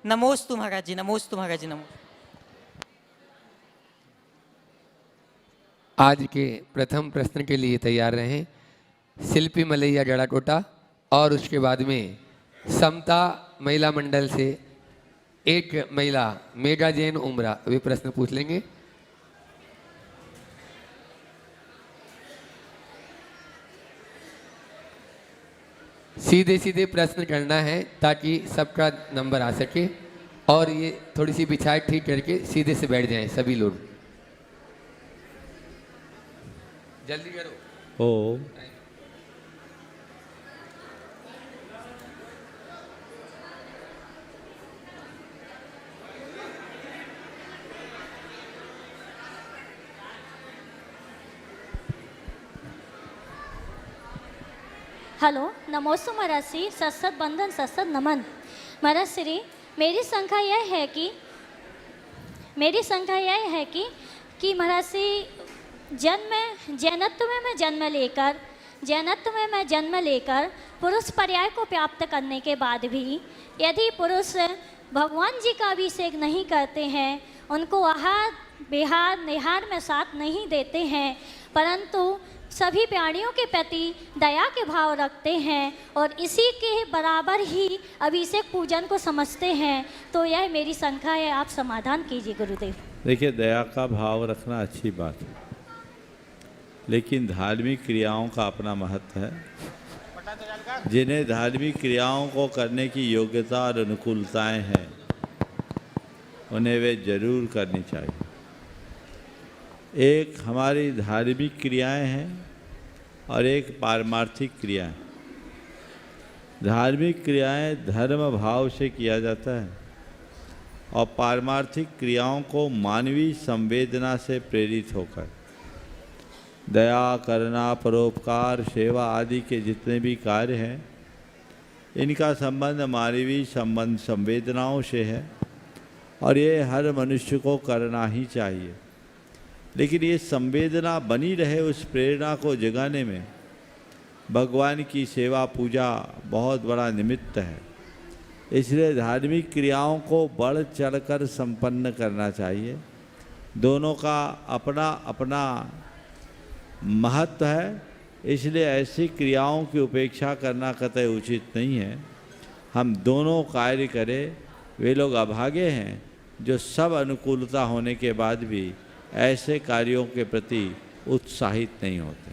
नमोस्तु महाराज जी, नमोस्तु महाराज जी, नमो। आज के प्रथम प्रश्न के लिए तैयार रहें शिल्पी मलैया जड़ाकोटा और उसके बाद में समता महिला मंडल से एक महिला मेघा जैन उमरा वे प्रश्न पूछ लेंगे। सीधे सीधे प्रश्न करना है ताकि सबका नंबर आ सके और ये थोड़ी सी बिछाई ठीक करके सीधे से बैठ जाएं सभी लोग। जल्दी करो। ओ हेलो, नमोस्तु महाराज श्री, सत्सत बंधन सत्सत नमन। महाराज श्री, मेरी शंका यह है कि महाराज श्री जैनत्व में मैं जन्म लेकर पुरुष पर्याय को प्राप्त करने के बाद भी यदि पुरुष भगवान जी का अभिषेक नहीं करते हैं, उनको आहार विहार निहार में साथ नहीं देते हैं, परंतु सभी प्राणियों के प्रति दया के भाव रखते हैं और इसी के बराबर ही अभिषेक पूजन को समझते हैं, तो यह मेरी शंका है, आप समाधान कीजिए गुरुदेव। देखिए, दया का भाव रखना अच्छी बात है, लेकिन धार्मिक क्रियाओं का अपना महत्व है। जिन्हें धार्मिक क्रियाओं को करने की योग्यता और अनुकूलताएं हैं, उन्हें वे जरूर करनी चाहिए। एक हमारी धार्मिक क्रियाएं हैं और एक पारमार्थिक क्रियाएं। धार्मिक क्रियाएं धर्म भाव से किया जाता है और पारमार्थिक क्रियाओं को मानवीय संवेदना से प्रेरित होकर दया, करुणा, परोपकार, सेवा आदि के जितने भी कार्य हैं, इनका संबंध मानवीय संवेदनाओं से है और ये हर मनुष्य को करना ही चाहिए। लेकिन ये संवेदना बनी रहे, उस प्रेरणा को जगाने में भगवान की सेवा पूजा बहुत बड़ा निमित्त है। इसलिए धार्मिक क्रियाओं को बढ़ चढ़कर संपन्न करना चाहिए। दोनों का अपना अपना महत्व है, इसलिए ऐसी क्रियाओं की उपेक्षा करना कतई उचित नहीं है। हम दोनों कार्य करें। वे लोग अभागे हैं जो सब अनुकूलता होने के बाद भी ऐसे कार्यों के प्रति उत्साहित नहीं होते।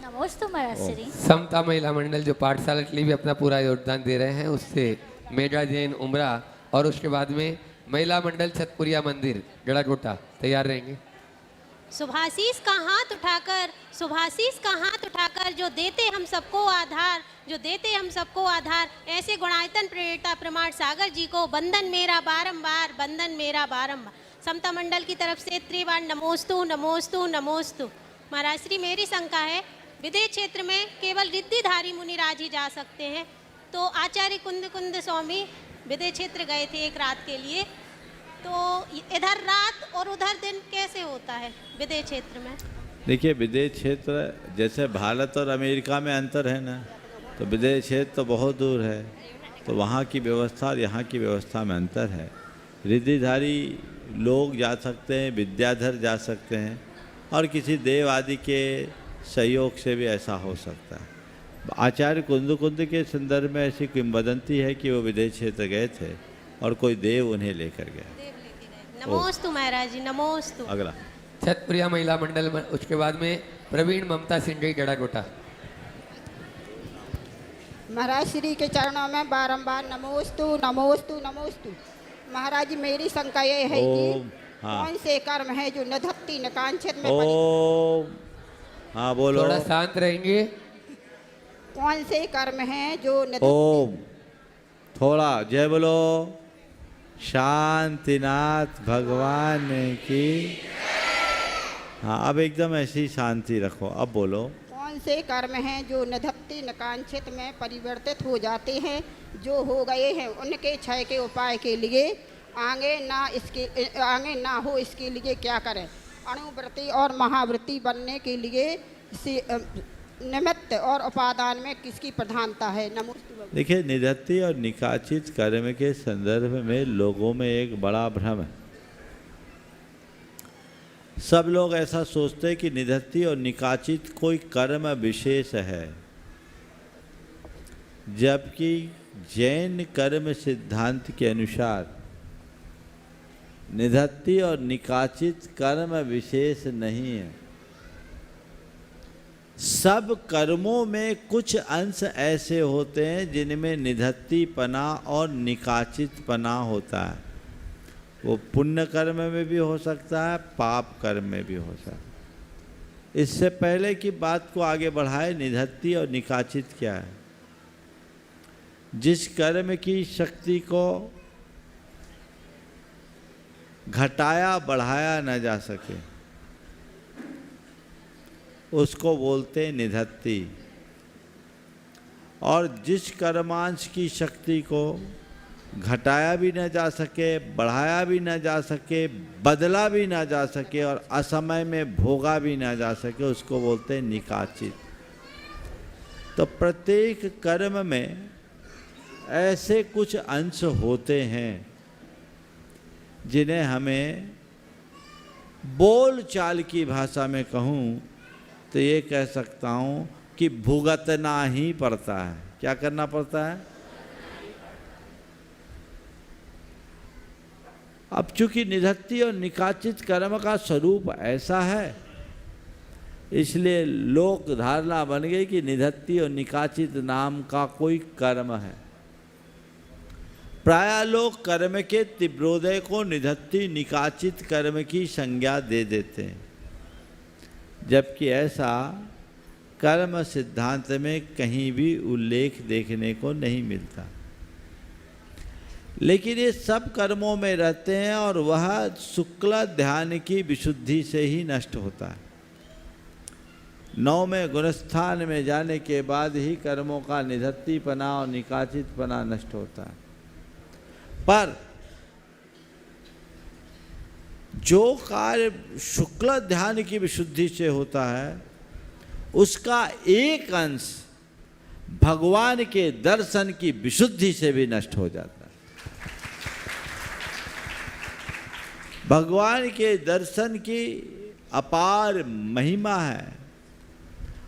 नमोस्तु महाराज श्री। समता महिला मंडल जो पाठशाला के लिए भी अपना पूरा योगदान दे रहे हैं, उससे मेघा जैन उमरा और उसके बाद में महिला मंडल छतपुरिया मंदिर गड़ाकोटा तैयार रहेंगे। शुभाशीष का हाथ उठाकर जो देते हम सबको आधार, ऐसे गुणायतन प्रेरिता प्रमाण सागर जी को बंधन मेरा बारंबार। समता मंडल की तरफ से त्रिवार नमोस्तु। महाराज श्री, मेरी शंका है, विदेह क्षेत्र में केवल रिद्धिधारी मुनिराज ही जा सकते हैं, तो आचार्य कुंद स्वामी विदेह क्षेत्र गए थे एक रात के लिए, तो इधर रात और उधर दिन कैसे होता है विदेह क्षेत्र में? देखिए, विदेह क्षेत्र जैसे भारत और अमेरिका में अंतर है ना, तो विदेह क्षेत्र तो बहुत दूर है, तो वहाँ की व्यवस्था और यहाँ की व्यवस्था में अंतर है। रिद्धिधारी लोग जा सकते हैं, विद्याधर जा सकते हैं, और किसी देव आदि के सहयोग से भी ऐसा हो सकता है। आचार्य कुंद के संदर्भ में ऐसी किंवदंती है कि वो विदेह क्षेत्र गए थे और कोई देव उन्हें लेकर गया। नमोस्तु महाराज जी, नमोस्तु। अगला छतपुरिया महिला मंडल, उसके बाद में प्रवीण ममता सिंह गड़ाकोटा। महाराज श्री के चरणों में बारंबार नमोस्तु। महाराज जी, मेरी शंका ये है कि कौन से कर्म है जो न धत्ती न कांक्षित में हाँ बोलो, थोड़ा शांत रहेंगे। कौन से कर्म है जो न ओम, थोड़ा जय बोलो। शांतिनाथ भगवान की। हाँ, अब एकदम ऐसी शांति रखो, अब बोलो। कौन से कर्म हैं जो न धत्ती न कांक्षित में परिवर्तित हो जाते हैं, जो हो गए हैं उनके क्षय के उपाय के लिए आगे ना हो इसके लिए क्या करें? अणुव्रती और महाव्रती बनने के लिए निमित्त और उपादान में किसकी प्रधानता है? नमोस्तु। देखिए, निधत्ती और निकाचित कर्म के संदर्भ में लोगों में एक बड़ा भ्रम है। सब लोग ऐसा सोचते हैं कि निधत्ती और निकाचित कोई कर्म विशेष है, जबकि जैन कर्म सिद्धांत के अनुसार निधत्ती और निकाचित कर्म विशेष नहीं है। सब कर्मों में कुछ अंश ऐसे होते हैं जिनमें निधत्तीपना और निकाचितपना होता है। वो पुण्य कर्म में भी हो सकता है, पाप कर्म में भी हो सकता है। इससे पहले कि बात को आगे बढ़ाए, निधत्ती और निकाचित क्या है? जिस कर्म की शक्ति को घटाया बढ़ाया न जा सके उसको बोलते हैं निधत्ती, और जिस कर्मांश की शक्ति को घटाया भी न जा सके, बढ़ाया भी न जा सके, बदला भी न जा सके और असमय में भोगा भी न जा सके, उसको बोलते हैं निकाचित। तो प्रत्येक कर्म में ऐसे कुछ अंश होते हैं जिन्हें हमें बोल चाल की भाषा में कहूँ तो ये कह सकता हूँ कि भुगतना ही पड़ता है। क्या करना पड़ता है? अब चूंकि निधत्ती और निकाचित कर्म का स्वरूप ऐसा है, इसलिए लोक धारणा बन गई कि निधत्ती और निकाचित नाम का कोई कर्म है। प्रायः लोग कर्म के तीव्रोदय को निधत्ती निकाचित कर्म की संज्ञा दे देते हैं, जबकि ऐसा कर्म सिद्धांत में कहीं भी उल्लेख देखने को नहीं मिलता। लेकिन ये सब कर्मों में रहते हैं और वह शुक्ल ध्यान की विशुद्धि से ही नष्ट होता है। 9वें गुणस्थान में जाने के बाद ही कर्मों का निधत्तीपना और निकाचितपना नष्ट होता है। पर जो कार्य शुक्ल ध्यान की विशुद्धि से होता है, उसका एक अंश भगवान के दर्शन की विशुद्धि से भी नष्ट हो जाता है। भगवान के दर्शन की अपार महिमा है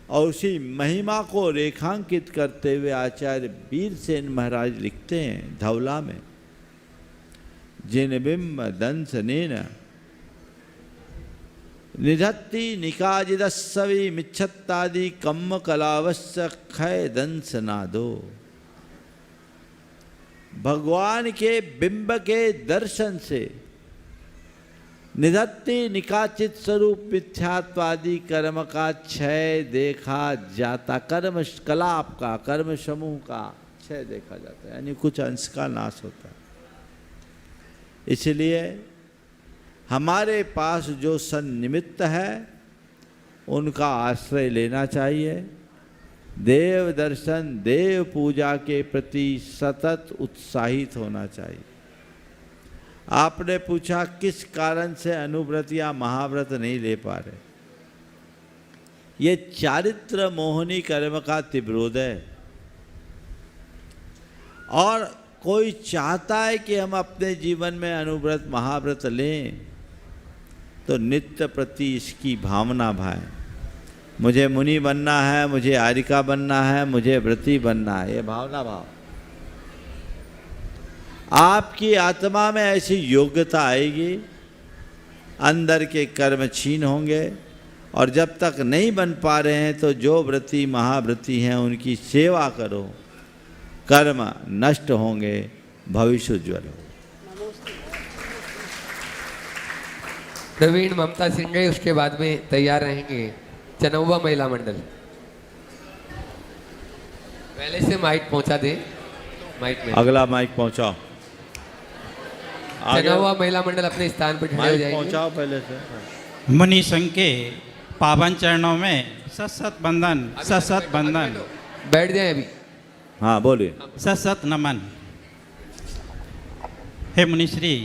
और उसी महिमा को रेखांकित करते हुए आचार्य वीरसेन महाराज लिखते हैं धवला में, जिन बिंब दंसनेन निधत्ती निकाजिदस्सवि मिच्छत्तादि कम्म कलावश्य खय दंसनादो। भगवान के बिंब के दर्शन से निधत्ती निकाचित स्वरूप मिथ्यात्वादि कर्म का क्षय देखा जाता, कर्म कलाप का, कर्म समूह का क्षय देखा जाता है, यानी कुछ अंश का नाश होता है। इसलिए हमारे पास जो सन्निमित्त है उनका आश्रय लेना चाहिए। देव दर्शन, देव पूजा के प्रति सतत उत्साहित होना चाहिए। आपने पूछा किस कारण से अनुव्रत या महाव्रत नहीं ले पा रहे? ये चारित्र मोहनी कर्म का तीव्रोदय, और कोई चाहता है कि हम अपने जीवन में अनुव्रत महाव्रत लें तो नित्य प्रति इसकी भावना भाए। मुझे मुनि बनना है, मुझे आरिका बनना है, मुझे व्रती बनना है, ये भावना भाव। आपकी आत्मा में ऐसी योग्यता आएगी, अंदर के कर्म क्षीण होंगे, और जब तक नहीं बन पा रहे हैं तो जो व्रती महाव्रती हैं उनकी सेवा करो, कर्म नष्ट होंगे, भविष्य उज्ज्वल हो। प्रवीण ममता सिंह, उसके बाद में तैयार रहेंगे चनौवा महिला मंडल। पहले से माइक पहुंचा दे, माइक में अगला माइक पहुंचाओ। चनौवा महिला मंडल अपने स्थान पर खड़े हो जाएंगे। पहुंचाओ पहले से। मुनि संघ के पावन चरणों में सत बंदन, सत बंदन। बैठ जाए अभी। हाँ बोलिए। सत नमन। हे मुनिश्री,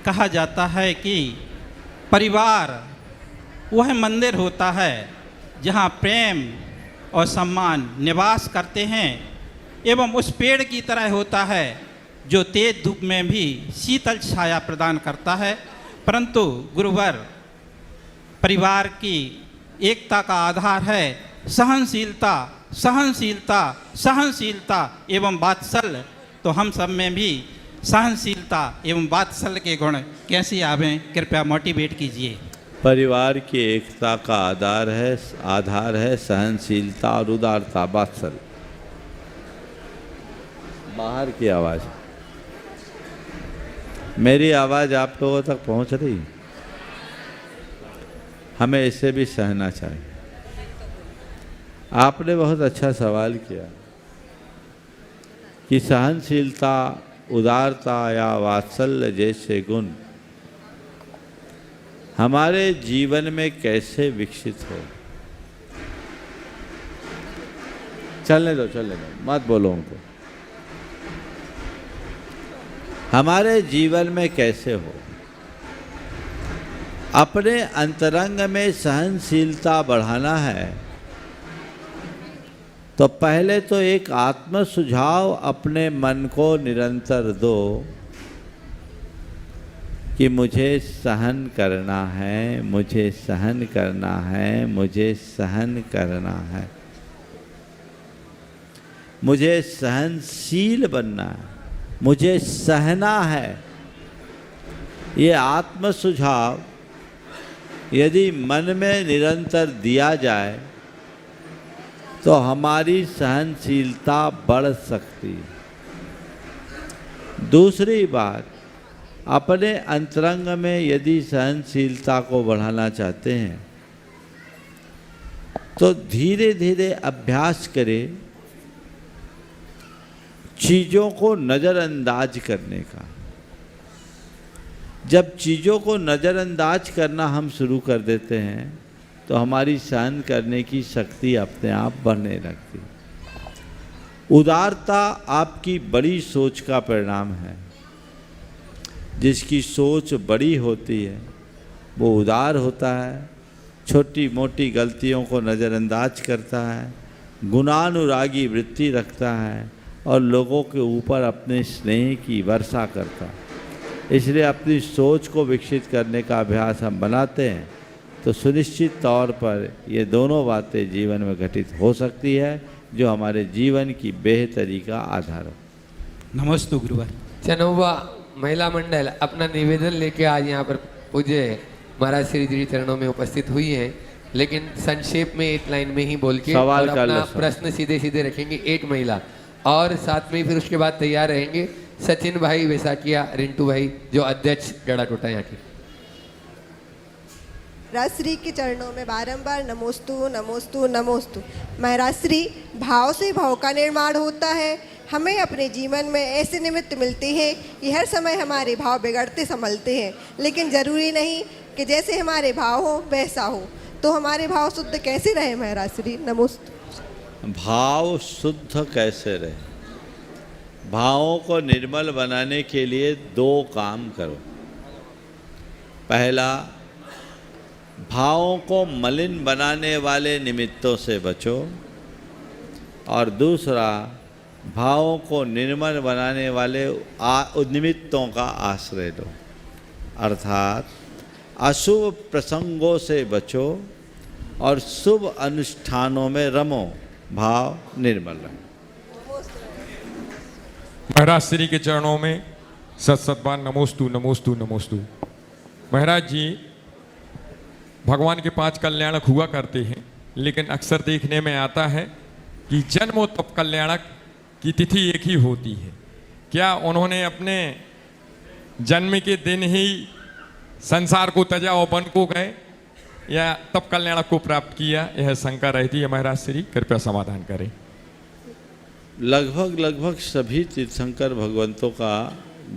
कहा जाता है कि परिवार वह मंदिर होता है जहाँ प्रेम, और सम्मान निवास करते हैं एवं उस पेड़ की तरह होता है जो तेज धूप में भी शीतल छाया प्रदान करता है, परंतु गुरुवर परिवार की एकता का आधार है सहनशीलता, सहनशीलता, सहनशीलता एवं वात्सल्य। तो हम सब में भी सहनशीलता एवं वात्सल्य के गुण कैसे आवें, कृपया मोटिवेट कीजिए। परिवार की एकता का आधार है सहनशीलता और उदारता, वात्सल्य। बाहर की आवाज़, मेरी आवाज़ आप लोगों तक पहुंच रही? हमें इसे भी सहना चाहिए। आपने बहुत अच्छा सवाल किया कि सहनशीलता, उदारता या वात्सल्य जैसे गुण हमारे जीवन में कैसे विकसित हो। चलने दो, मत बोलो उनको। हमारे जीवन में कैसे हो। अपने अंतरंग में सहनशीलता बढ़ाना है तो पहले तो एक आत्म सुझाव अपने मन को निरंतर दो कि मुझे सहन करना है, मुझे सहन करना है, मुझे सहन करना है, मुझे सहनशील बनना है, मुझे सहना है। ये आत्म सुझाव यदि मन में निरंतर दिया जाए तो हमारी सहनशीलता बढ़ सकती है। दूसरी बात, अपने अंतरंग में यदि सहनशीलता को बढ़ाना चाहते हैं तो धीरे धीरे अभ्यास करें चीज़ों को नज़रअंदाज करने का। जब चीज़ों को नज़रअंदाज करना हम शुरू कर देते हैं तो हमारी सहन करने की शक्ति अपने आप बढ़ने लगती। उदारता आपकी बड़ी सोच का परिणाम है। जिसकी सोच बड़ी होती है वो उदार होता है, छोटी मोटी गलतियों को नज़रअंदाज करता है, गुणानुरागी वृत्ति रखता है और लोगों के ऊपर अपने स्नेह की वर्षा करता है। इसलिए अपनी सोच को विकसित करने का अभ्यास हम बनाते हैं तो सुनिश्चित तौर पर ये दोनों बातें जीवन में घटित हो सकती है जो हमारे जीवन की बेहतरी का आधार हो। नमस्ते गुरुवर। चनौवा महिला मंडल अपना निवेदन लेके आज यहाँ पर पूज्य महाराज श्री जी चरणों में उपस्थित हुई हैं, लेकिन संक्षेप में एक लाइन में ही बोल के सवाल और अपना प्रश्न सीधे सीधे रखेंगे। एक महिला और साथ में फिर उसके बाद तैयार रहेंगे सचिन भाई वैसाखिया, रिंटू भाई जो अध्यक्ष गड़ा टोटा यहाँ के। राजश्री के चरणों में बारंबार नमोस्तु नमोस्तु नमोस्तु। महाराजश्री, भाव से भाव का निर्माण होता है। हमें अपने जीवन में ऐसे निमित्त मिलते हैं कि हर समय हमारे भाव बिगड़ते संभलते हैं, लेकिन ज़रूरी नहीं कि जैसे हमारे भाव हो वैसा हो। तो हमारे भाव शुद्ध कैसे रहे महाराजश्री? नमोस्तु। भाव शुद्ध कैसे रहे? भावों को निर्मल बनाने के लिए दो काम करो। पहला, भावों को मलिन बनाने वाले निमित्तों से बचो और दूसरा, भावों को निर्मल बनाने वाले निमित्तों का आश्रय लो। अर्थात अशुभ प्रसंगों से बचो और शुभ अनुष्ठानों में रमो, भाव निर्मल रहे। महाराज श्री के चरणों में सत बार नमोस्तु नमोस्तु नमोस्तु। महाराज जी, भगवान के 5 कल्याणक हुआ करते हैं, लेकिन अक्सर देखने में आता है कि जन्मोत्तम कल्याणक की तिथि एक ही होती है। क्या उन्होंने अपने जन्म के दिन ही संसार को तजा और वन को गए या तब कल्याणक को प्राप्त किया? यह शंका रहती है महाराज श्री, कृपया समाधान करें। लगभग सभी तीर्थंकर भगवंतों का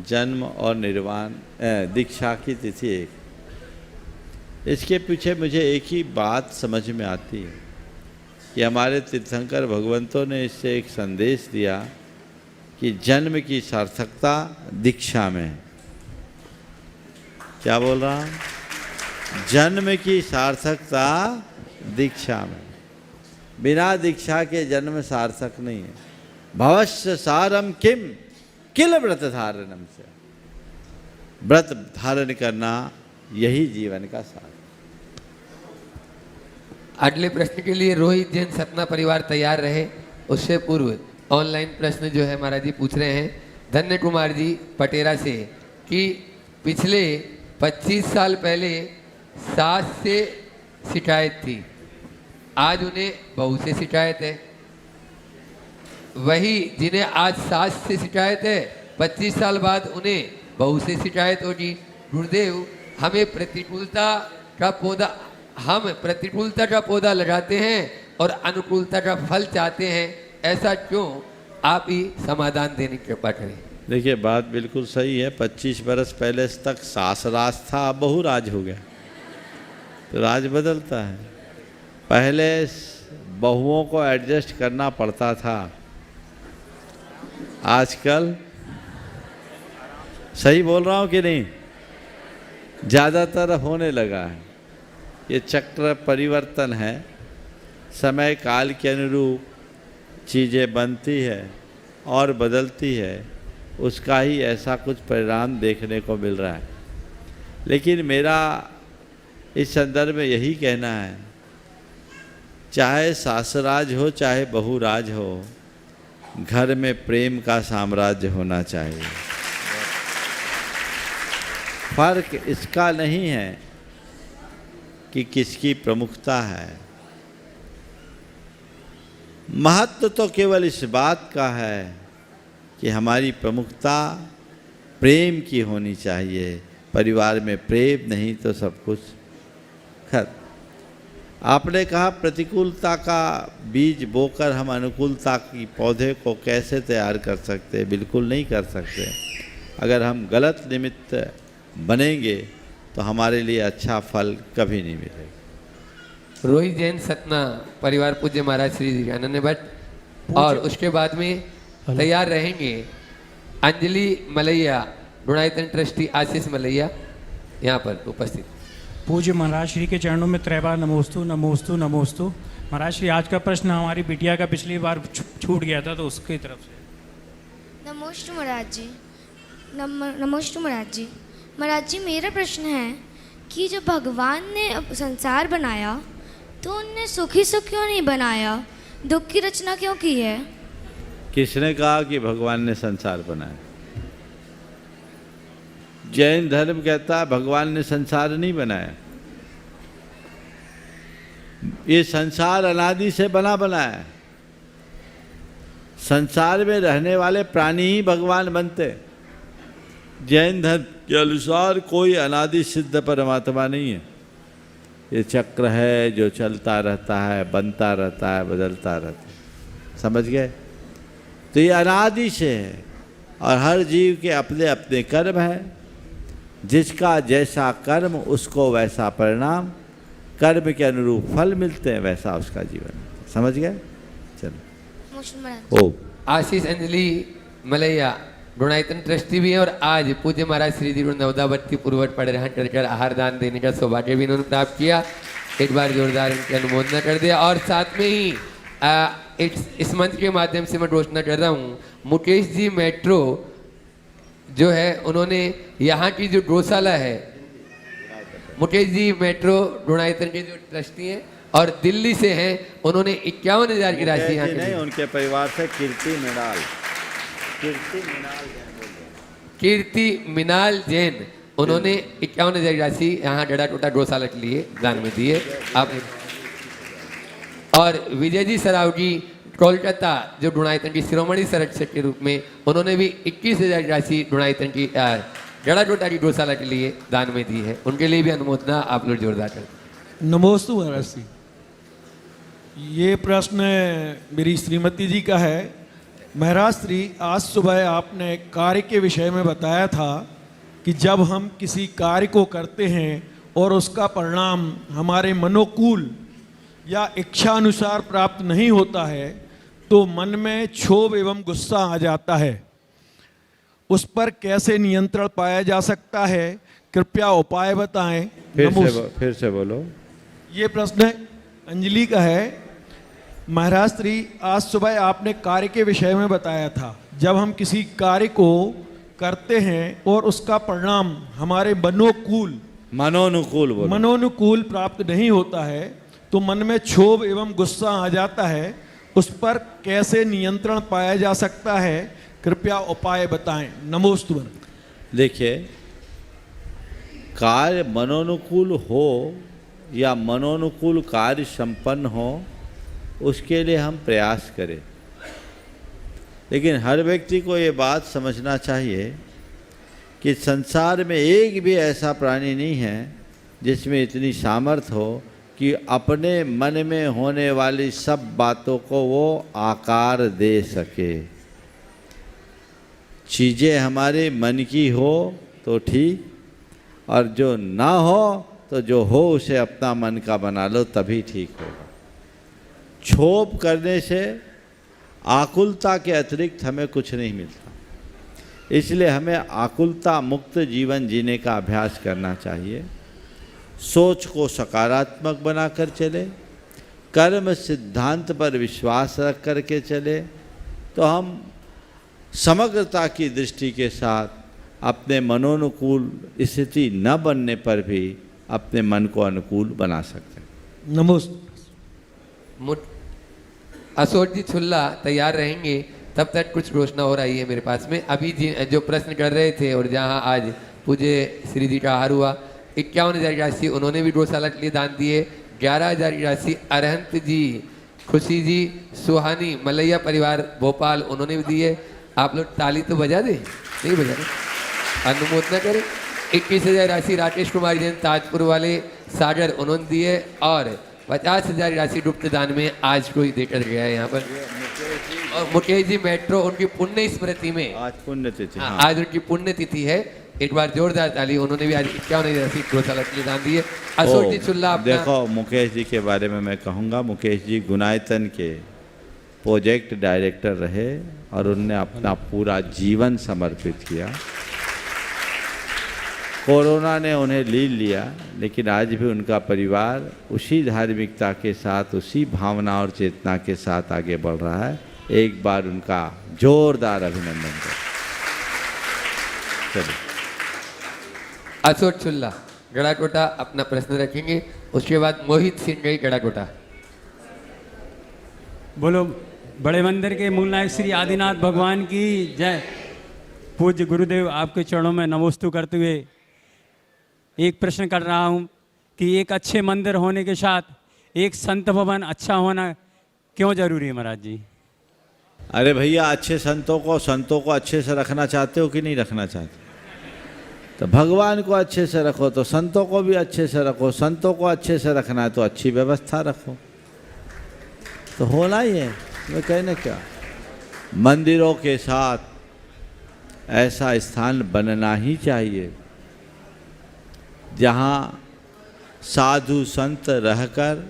जन्म और निर्वाण दीक्षा की तिथि एक। इसके पीछे मुझे एक ही बात समझ में आती है कि हमारे तीर्थंकर भगवंतों ने इससे एक संदेश दिया कि जन्म की सार्थकता दीक्षा में है। क्या बोल रहा हूँ? जन्म की सार्थकता दीक्षा में। बिना दीक्षा के जन्म सार्थक नहीं है। भवस्य सारम किम किल व्रत धारणम से, व्रत धारण करना यही जीवन का सार। अगले प्रश्न के लिए रोहित जैन सतना परिवार तैयार रहे। उससे पूर्व ऑनलाइन प्रश्न जो है महाराज जी पूछ रहे हैं धन्य कुमार जी पटेरा से कि पिछले 25 साल पहले सास से शिकायत थी, आज उन्हें बहू से शिकायत है। वही जिन्हें आज सास से शिकायत है 25 साल बाद उन्हें बहू से शिकायत होगी। गुरुदेव, हम प्रतिकूलता का पौधा लगाते हैं और अनुकूलता का फल चाहते हैं, ऐसा क्यों? आप ही समाधान देने की कृपा करें। देखिए, बात बिल्कुल सही है। 25 बरस पहले तक सास राज था, अब बहू राज हो गया, तो राज बदलता है। पहले बहुओं को एडजस्ट करना पड़ता था, आजकल सही बोल रहा हूँ कि नहीं, ज़्यादातर होने लगा है। ये चक्र परिवर्तन है, समय काल के अनुरूप चीज़ें बनती है और बदलती है, उसका ही ऐसा कुछ परिणाम देखने को मिल रहा है। लेकिन मेरा इस संदर्भ में यही कहना है, चाहे सासराज हो चाहे बहुराज हो, घर में प्रेम का साम्राज्य होना चाहिए। फर्क इसका नहीं है कि किसकी प्रमुखता है, महत्व तो केवल इस बात का है कि हमारी प्रमुखता प्रेम की होनी चाहिए। परिवार में प्रेम नहीं तो सब कुछ खत्म। आपने कहा प्रतिकूलता का बीज बोकर हम अनुकूलता की पौधे को कैसे तैयार कर सकते हैं? बिल्कुल नहीं कर सकते। अगर हम गलत निमित्त बनेंगे तो हमारे लिए अच्छा फल कभी नहीं मिलेगा। रोहित जैन सतना परिवार पूज्य महाराज श्री अनन्य भट्ट, और उसके बाद में तैयार रहेंगे अंजलि मलैया, गुणायतन ट्रस्टी आशीष मलैया यहाँ पर उपस्थित। पूज्य महाराज श्री के चरणों में त्रैबार नमोस्तु नमोस्तु नमोस्तु। महाराज श्री, आज का प्रश्न हमारी बिटिया का पिछली बार छूट गया था, तो उसकी तरफ से। नमोस्तु महाराज जी, नमोस्तु महाराज जी। महाराज जी, मेरा प्रश्न है कि जब भगवान ने संसार बनाया तो उनने सुखी सुख क्यों नहीं बनाया, दुख की रचना क्यों की है? किसने कहा कि भगवान ने संसार बनाया? जैन धर्म कहता है भगवान ने संसार नहीं बनाया, ये संसार अनादि से बना है। संसार में रहने वाले प्राणी ही भगवान बनते। जैन धर्म के अनुसार कोई अनादि सिद्ध परमात्मा नहीं है, ये चक्र है जो चलता रहता है, बनता रहता है, बदलता रहता है। समझ गए? तो ये अनादि से है और हर जीव के अपने अपने कर्म है। जिसका जैसा कर्म उसको वैसा परिणाम, कर्म के अनुरूप फल मिलते हैं, वैसा उसका जीवन। समझ गए? चलो। ओ आशीष अंजलि मलैया गुणायतन ट्रस्टी भी है और आज पूज्य महाराज श्री जी नवदावती पूर्वट पढ़ रहे हैं, कर आहार दान देने का सौभाग्य भी इन्होंने प्राप्त किया। एक बार जोरदार इनकी अनुमोदना कर दिया। और साथ में ही इस मंच के माध्यम से मैं घोषणा कर रहा हूँ, मुकेश जी मेट्रो जो है उन्होंने यहाँ की जो गौशाला है, मुकेश जी मेट्रो गुणायतन के जो ट्रस्टी हैं और दिल्ली से हैं, उन्होंने 51,000 की राशि यहाँ नहीं, उनके परिवार से कीर्ति मिनाल जैन उन्होंने 51,000 की राशि यहाँ डड़ा टोटा गौशाला के लिए दान में दी है। आप और विजय जी सरावगी कोलकाता जो गुणायतन की शिरोमणि संरक्षक के रूप में, उन्होंने भी 21,000 की राशि गुणायतन की जड़ा टोटा की गौशाला के लिए दान में दी है। उनके लिए भी अनुमोदना आप लोग जोरदार करें। नमोस्तु महाराज जी। ये प्रश्न मेरी श्रीमती जी का है। महाराज श्री, आज सुबह आपने कार्य के विषय में बताया था कि जब हम किसी कार्य को करते हैं और उसका परिणाम हमारे मनोकूल या इच्छा अनुसार प्राप्त नहीं होता है तो मन में क्षोभ एवं गुस्सा आ जाता है। उस पर कैसे नियंत्रण पाया जा सकता है, कृपया उपाय बताएं। फिर से बोलो। ये प्रश्न अंजलि का है महाराज श्री आज सुबह आपने कार्य के विषय में बताया था, जब हम किसी कार्य को करते हैं और उसका परिणाम हमारे मनोनुकूल प्राप्त नहीं होता है तो मन में क्षोभ एवं गुस्सा आ जाता है। उस पर कैसे नियंत्रण पाया जा सकता है, कृपया उपाय बताएं। नमोस्तु। देखिए, कार्य मनोनुकूल हो या मनोनुकूल कार्य संपन्न हो, उसके लिए हम प्रयास करें, लेकिन हर व्यक्ति को ये बात समझना चाहिए कि संसार में एक भी ऐसा प्राणी नहीं है जिसमें इतनी सामर्थ्य हो कि अपने मन में होने वाली सब बातों को वो आकार दे सके। चीज़ें हमारे मन की हो तो ठीक, और जो ना हो तो जो हो उसे अपना मन का बना लो, तभी ठीक होगा। क्षोभ करने से आकुलता के अतिरिक्त हमें कुछ नहीं मिलता, इसलिए हमें आकुलता मुक्त जीवन जीने का अभ्यास करना चाहिए। सोच को सकारात्मक बनाकर चले, कर्म सिद्धांत पर विश्वास रख करके चले, तो हम समग्रता की दृष्टि के साथ अपने मनोनुकूल स्थिति न बनने पर भी अपने मन को अनुकूल बना सकते हैं। नमस्ते। अशोक जी छुल्ला तैयार रहेंगे, तब तक कुछ घोषणा हो रही है मेरे पास में। अभी जी जो प्रश्न कर रहे थे और जहां आज पूज्य श्री जी का आहार हुआ, 51,000 की राशि उन्होंने भी गौशाला के लिए दान दिए। 11,000 की राशि अरहंत जी, खुशी जी, सुहानी मलैया परिवार भोपाल, उन्होंने भी दिए। आप लोग ताली तो बजा दे, नहीं बजा रहे, अनुमोदना करें। 21,000 राशि राकेश कुमार जैन ताजपुर वाले सागर, उन्होंने दिए। और 50,000 राशि गुप्त दान में आज कोई देकर गया है यहाँ पर। और मुकेश जी मेट्रो, उनकी पुण्य स्मृति में आज पुण्यतिथि, आज उनकी पुण्यतिथि है। एक बार जोरदार ताली। उन्होंने भी आज 51,000 राशि गौशाला के लिए दान दिए। अशोक जी छुल्ला, देखो मुकेश जी के बारे में मैं कहूँगा, मुकेश जी गुनायतन के प्रोजेक्ट डायरेक्टर रहे और उनने अपना पूरा जीवन समर्पित किया। कोरोना ने उन्हें लील लिया, लेकिन आज भी उनका परिवार उसी धार्मिकता के साथ, उसी भावना और चेतना के साथ आगे बढ़ रहा है। एक बार उनका जोरदार अभिनंदन करें। चलिए, अशोक छुल्ला गड़ाकोटा अपना प्रश्न रखेंगे, उसके बाद मोहित सिंह गई गड़ाकोटा। बोलो बड़े मंदिर के मूल नायक श्री आदिनाथ भगवान की जय। पूज्य गुरुदेव, आपके चरणों में नमोस्तु करते हुए एक प्रश्न कर रहा हूँ कि एक अच्छे मंदिर होने के साथ एक संत भवन अच्छा होना क्यों जरूरी है महाराज जी? अरे भैया, अच्छे संतों को अच्छे से रखना चाहते हो कि नहीं रखना चाहते? तो भगवान को अच्छे से रखो तो संतों को भी अच्छे से रखो। संतों को अच्छे से रखना है तो अच्छी व्यवस्था रखो, तो होना ही है। मैं कहने क्या, मंदिरों के साथ ऐसा स्थान बनना ही चाहिए जहाँ साधु संत रहकर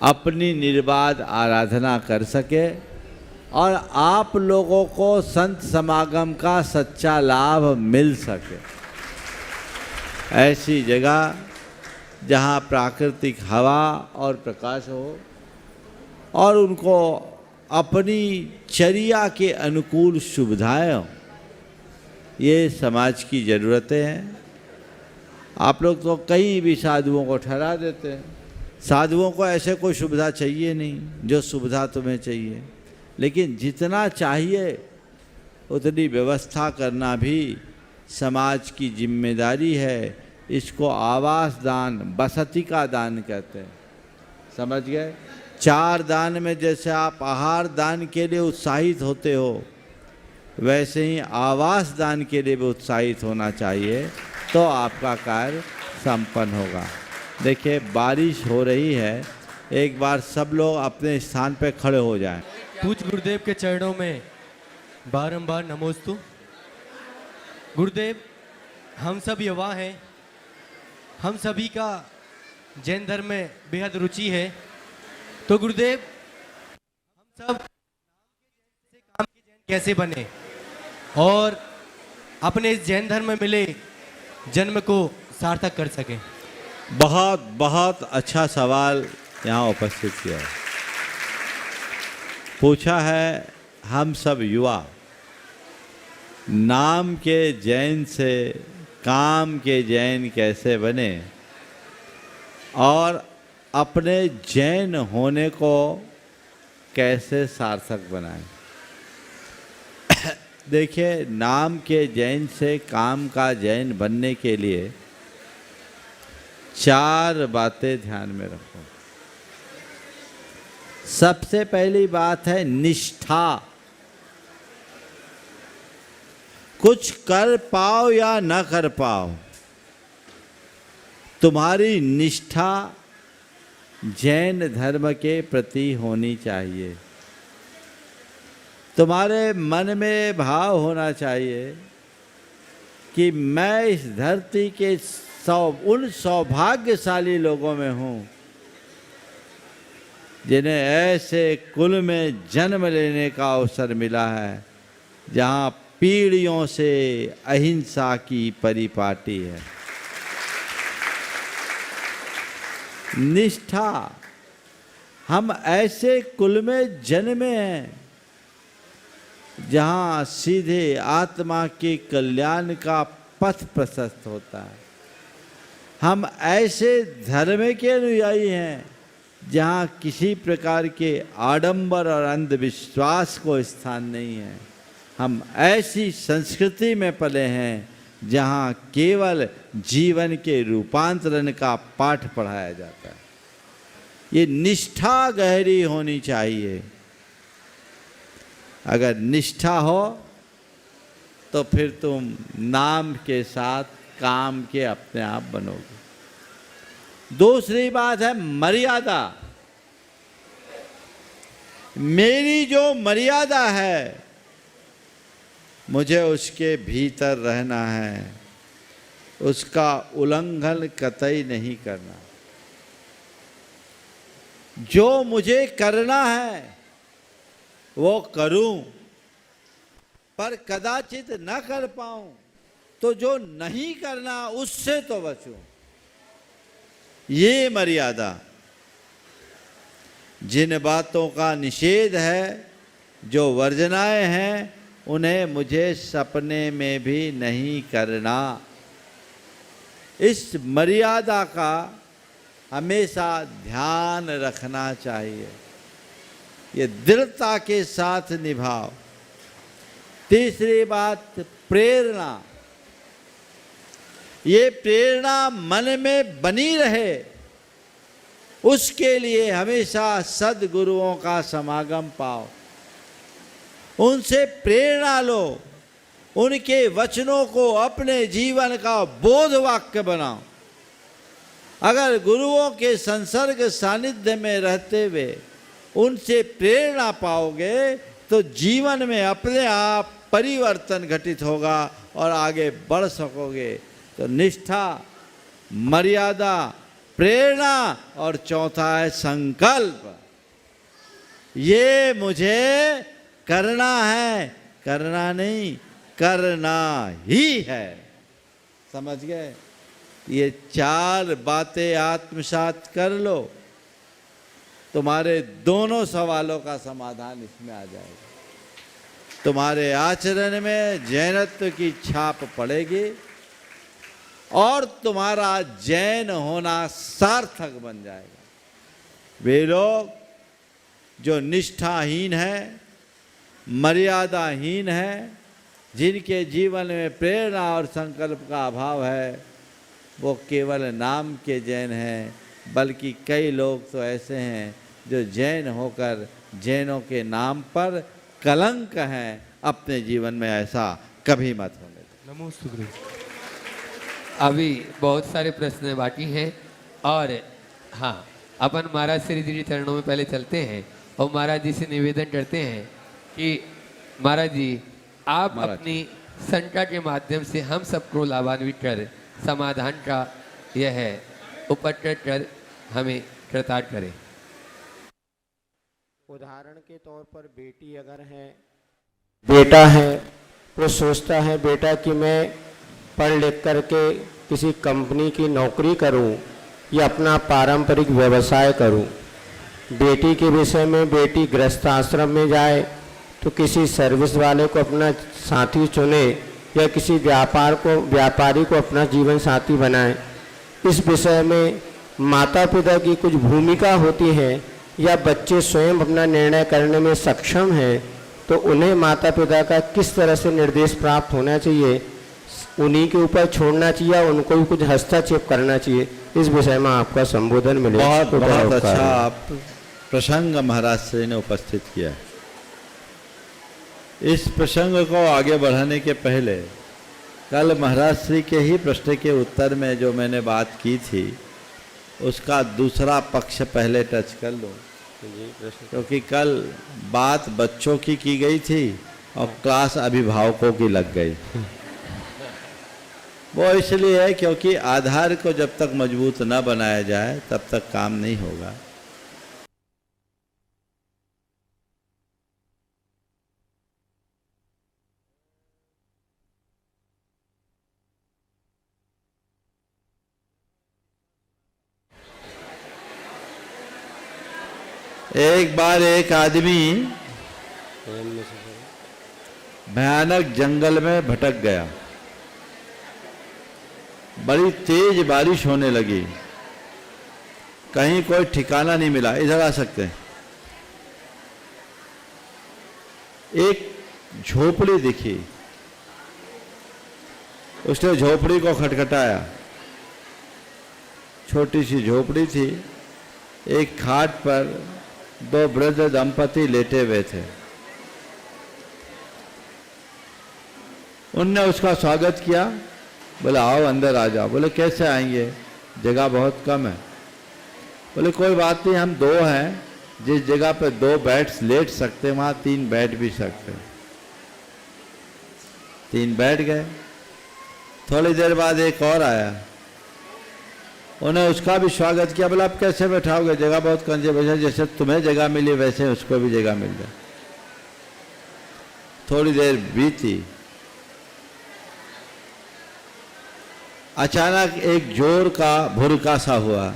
अपनी निर्बाध आराधना कर सके और आप लोगों को संत समागम का सच्चा लाभ मिल सके। ऐसी जगह जहाँ प्राकृतिक हवा और प्रकाश हो और उनको अपनी चर्या के अनुकूल सुविधाएं हों, ये समाज की ज़रूरतें हैं। आप लोग तो कहीं भी साधुओं को ठहरा देते हैं। साधुओं को ऐसे कोई सुविधा चाहिए नहीं जो सुविधा तुम्हें चाहिए, लेकिन जितना चाहिए उतनी व्यवस्था करना भी समाज की जिम्मेदारी है। इसको आवास दान, बसती का दान कहते हैं, समझ गए? 4 दान में जैसे आप आहार दान के लिए उत्साहित होते हो, वैसे ही आवास दान के लिए भी उत्साहित होना चाहिए, तो आपका कार्य संपन्न होगा। देखिए, बारिश हो रही है, एक बार सब लोग अपने स्थान पर खड़े हो जाएं। पूज्य गुरुदेव के चरणों में बारंबार नमोस्तु। गुरुदेव, हम सब युवा हैं, हम सभी का जैन धर्म में बेहद रुचि है, तो गुरुदेव हम सब काम के जैन कैसे बने और अपने इस जैन धर्म में मिले जन्म को सार्थक कर सकें? बहुत बहुत अच्छा सवाल यहाँ उपस्थित किया है। पूछा है हम सब युवा नाम के जैन से काम के जैन कैसे बने और अपने जैन होने को कैसे सार्थक बनाएं। देखिए, नाम के जैन से काम का जैन बनने के लिए 4 बातें ध्यान में रखो। सबसे पहली बात है निष्ठा। कुछ कर पाओ या न कर पाओ, तुम्हारी निष्ठा जैन धर्म के प्रति होनी चाहिए। तुम्हारे मन में भाव होना चाहिए कि मैं इस धरती के उन सौभाग्यशाली लोगों में हूँ जिन्हें ऐसे कुल में जन्म लेने का अवसर मिला है जहाँ पीढ़ियों से अहिंसा की परिपाटी है। निष्ठा, हम ऐसे कुल में जन्मे हैं जहाँ सीधे आत्मा के कल्याण का पथ प्रशस्त होता है। हम ऐसे धर्म के अनुयायी हैं जहाँ किसी प्रकार के आडंबर और अंधविश्वास को स्थान नहीं है। हम ऐसी संस्कृति में पले हैं जहाँ केवल जीवन के रूपांतरण का पाठ पढ़ाया जाता है। ये निष्ठा गहरी होनी चाहिए। अगर निष्ठा हो तो फिर तुम नाम के साथ काम के अपने आप बनोगे। दूसरी बात है मर्यादा। मेरी जो मर्यादा है मुझे उसके भीतर रहना है, उसका उल्लंघन कतई नहीं करना। जो मुझे करना है वो करूं, पर कदाचित न कर पाऊं तो जो नहीं करना उससे तो बचूं। ये मर्यादा। जिन बातों का निषेध है, जो वर्जनाएं हैं, उन्हें मुझे सपने में भी नहीं करना। इस मर्यादा का हमेशा ध्यान रखना चाहिए। ये दृढ़ता के साथ निभाओ। तीसरी बात, प्रेरणा। ये प्रेरणा मन में बनी रहे, उसके लिए हमेशा सद्गुरुओं का समागम पाओ, उनसे प्रेरणा लो, उनके वचनों को अपने जीवन का बोध वाक्य बनाओ। अगर गुरुओं के संसर्ग सानिध्य में रहते हुए उनसे प्रेरणा पाओगे तो जीवन में अपने आप परिवर्तन घटित होगा और आगे बढ़ सकोगे। तो निष्ठा, मर्यादा, प्रेरणा और चौथा है संकल्प। ये मुझे करना है, करना नहीं, करना ही है। समझ गए? ये 4 बातें आत्मसात कर लो, तुम्हारे दोनों सवालों का समाधान इसमें आ जाएगा। तुम्हारे आचरण में जैनत्व की छाप पड़ेगी और तुम्हारा जैन होना सार्थक बन जाएगा। वे लोग जो निष्ठाहीन है, मर्यादाहीन है, जिनके जीवन में प्रेरणा और संकल्प का अभाव है, वो केवल नाम के जैन हैं। बल्कि कई लोग तो ऐसे हैं जो जैन होकर जैनों के नाम पर कलंक हैं। अपने जीवन में ऐसा कभी मत होने दो। नमोस्तु गुरु। अभी बहुत सारे प्रश्न बाकी हैं और हाँ, अपन महाराज श्री जी चरणों में पहले चलते हैं और महाराज जी से निवेदन करते हैं कि महाराज जी आप अपनी संख्या के माध्यम से हम सबको लाभान्वित कर समाधान का यह उपकर कर हमें कृतार्थ करें। उदाहरण के तौर पर बेटी अगर है, बेटा है, वो सोचता है बेटा कि मैं पढ़ लिख करके किसी कंपनी की नौकरी करूं या अपना पारंपरिक व्यवसाय करूं, बेटी के विषय में, बेटी गृहस्थ आश्रम में जाए तो किसी सर्विस वाले को अपना साथी चुने या किसी व्यापारी को अपना जीवन साथी बनाए। इस विषय में माता पिता की कुछ भूमिका होती है या बच्चे स्वयं अपना निर्णय करने में सक्षम हैं, तो उन्हें माता पिता का किस तरह से निर्देश प्राप्त होना चाहिए, उन्हीं के ऊपर छोड़ना चाहिए, उनको भी कुछ हस्तक्षेप करना चाहिए। इस विषय में आपका संबोधन मिलेगा। बहुत अच्छा आप प्रसंग महाराज श्री ने उपस्थित किया। इस प्रसंग को आगे बढ़ाने के पहले कल महाराज श्री के ही प्रश्न के उत्तर में जो मैंने बात की थी उसका दूसरा पक्ष पहले टच कर लो, क्योंकि कल बात बच्चों की गई थी और क्लास अभिभावकों की लग गई। वो इसलिए है क्योंकि आधार को जब तक मजबूत न बनाया जाए तब तक काम नहीं होगा। एक बार एक आदमी भयानक जंगल में भटक गया। बड़ी तेज बारिश होने लगी, कहीं कोई ठिकाना नहीं मिला। इधर आ सकते हैं। एक झोपड़ी दिखी, उसने झोपड़ी को खटखटाया। छोटी सी झोपड़ी थी, एक खाट पर दो वृद्ध दंपति लेटे हुए थे। उनने उसका स्वागत किया, बोले आओ अंदर आ जाओ। बोले कैसे आएंगे, जगह बहुत कम है। बोले कोई बात नहीं, हम दो हैं, जिस जगह पे दो लेट सकते वहां तीन बैठ भी सकते। तीन बैठ गए। थोड़ी देर बाद एक और आया, उन्हें उसका भी स्वागत किया। बोला आप कैसे बैठाओगे, जगह बहुत कंजर्वेशन है, जैसे तुम्हें जगह मिली वैसे उसको भी जगह मिल जाए। थोड़ी देर बीती, अचानक एक जोर का भुरका सा हुआ।